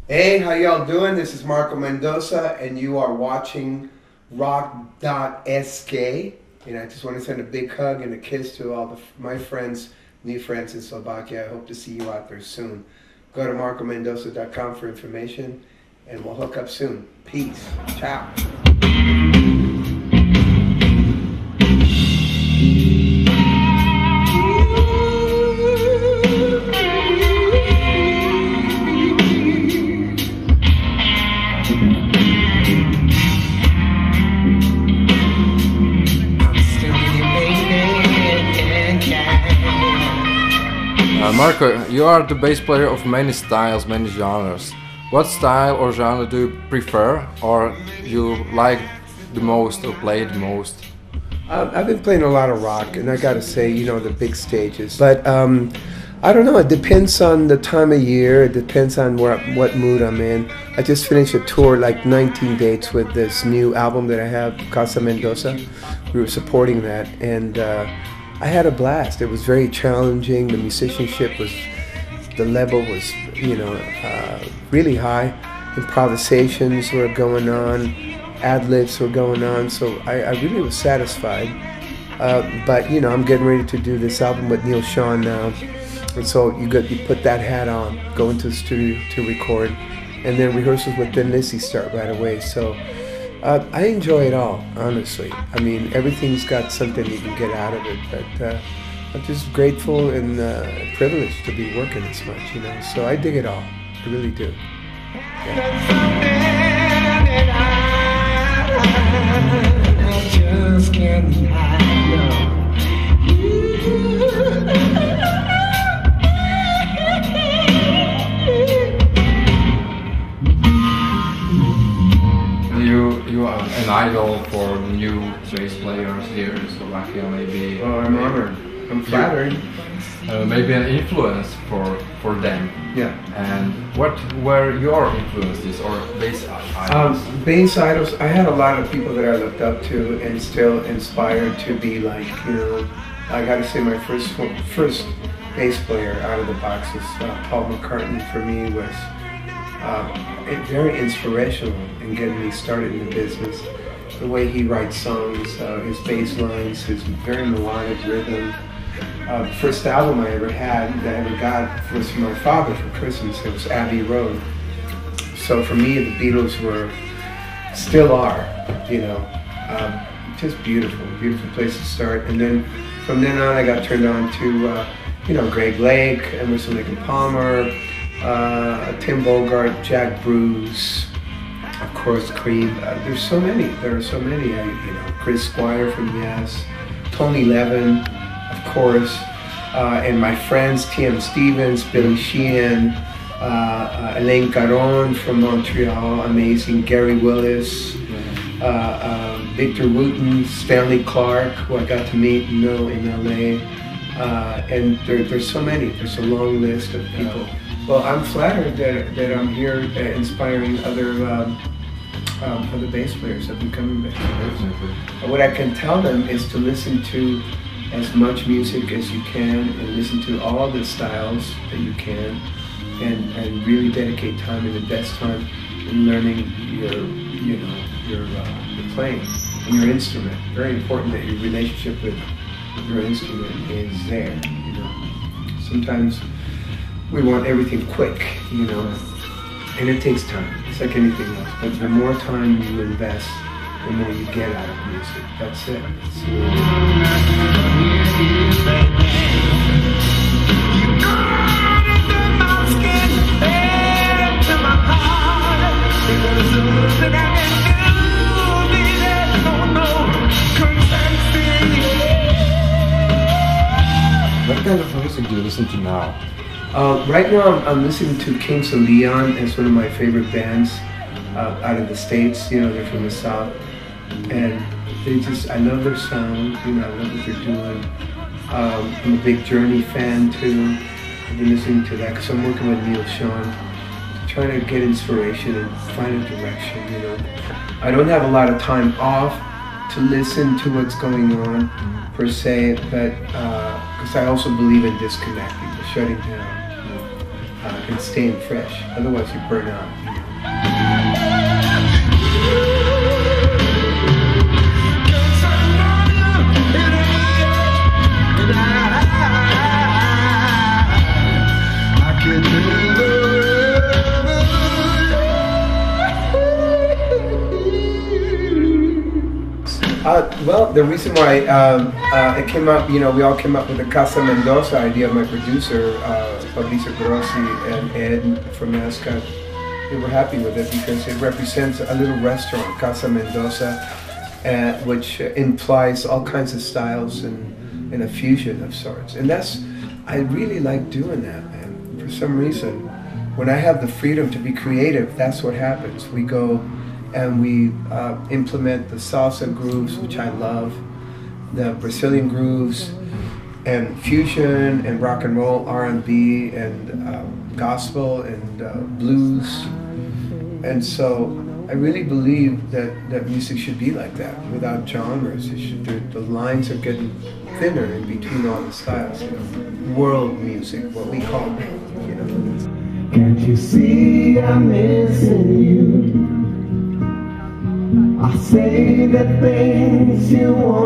Hey, how y'all doing? This is Marco Mendoza, and you are watching Rock.sk. And I just want to send a big hug and a kiss to all my friends, new friends in Slovakia. I hope to see you out there soon. Go to marcomendoza.com for information, and we'll hook up soon. Peace. Ciao. Marco, you are the bass player of many styles, many genres. What style or genre do you prefer, or you like the most or play the most? I've been playing a lot of rock, and I gotta say, the big stages. But I don't know. It depends on the time of year. It depends on what mood I'm in. I just finished a tour, like 19 dates, with this new album that I have, Casa Mendoza. We were supporting that, and I had a blast. It was very challenging. The musicianship the level was, really high. Improvisations were going on, ad-libs were going on, so I really was satisfied. But I'm getting ready to do this album with Neil Sean now, and so you put that hat on, go into the studio to record, and then rehearsals with Ben Lissy start right away. So I enjoy it all, honestly. I mean, everything's got something you can get out of it, but I'm just grateful and privileged to be working this much, So I dig it all. I really do. You are an idol for new bass players here in Slovakia, maybe. Oh, I'm honored. I'm flattered. Maybe an influence for them. Yeah. And what were your influences or bass idols? Bass idols, I had a lot of people that I looked up to and still inspired to be like, I gotta say my first bass player out of the box was Paul McCartney. For me was very inspirational in getting me started in the business. The way he writes songs, his bass lines, his very melodic rhythm. The first album I ever had, that I ever got, was from my father for Christmas. It was Abbey Road. So for me, the Beatles still are, just beautiful place to start. And then from then on, I got turned on to, Greg Lake, Emerson, Lake and Palmer, Tim Bogart, Jack Bruce, of course, Cream. There are so many. Chris Squire from Yes, Tony Levin, of course, and my friends T.M. Stevens, Billy Sheehan, Elaine Caron from Montreal, amazing, Gary Willis, Victor Wooten, Stanley Clark, who I got to meet and know in L.A., and there's so many. There's a long list of people. Well, I'm flattered that I'm here inspiring other bass players up and coming bass players. What I can tell them is to listen to as much music as you can and listen to all the styles that you can, and really dedicate time and invest time in learning your playing and your instrument. Very important that your relationship with your instrument is there. Sometimes we want everything quick, and it takes time. It's like anything else. But the more time you invest, the more you get out of music. That's it. What kind of music do you listen to now? Right now I'm listening to Kings of Leon. It's one of my favorite bands out of the States. They're from the South. And I love their sound, I love what they're doing. I'm a big Journey fan too. I've been listening to that because I'm working with Neil Sean, trying to get inspiration and find a direction, I don't have a lot of time off to listen to what's going on per se, but because I also believe in disconnecting, shutting down. and staying fresh. Otherwise, you burn out. Well, the reason why it came up, you know, we all came up with the Casa Mendoza idea. My producer, Grossi and Ed from Banska, they were happy with it because it represents a little restaurant, Casa Mendoza, which implies all kinds of styles and a fusion of sorts. And I really like doing that, man. For some reason, when I have the freedom to be creative, that's what happens. We go and we implement the salsa grooves, which I love, the Brazilian grooves, and fusion, and rock and roll, R&B, and gospel, and blues. And so I really believe that music should be like that, without genres. The lines are getting thinner in between all the styles. You know? World music, what we call it. You know? Can't you see I'm missing you? I say the things you want.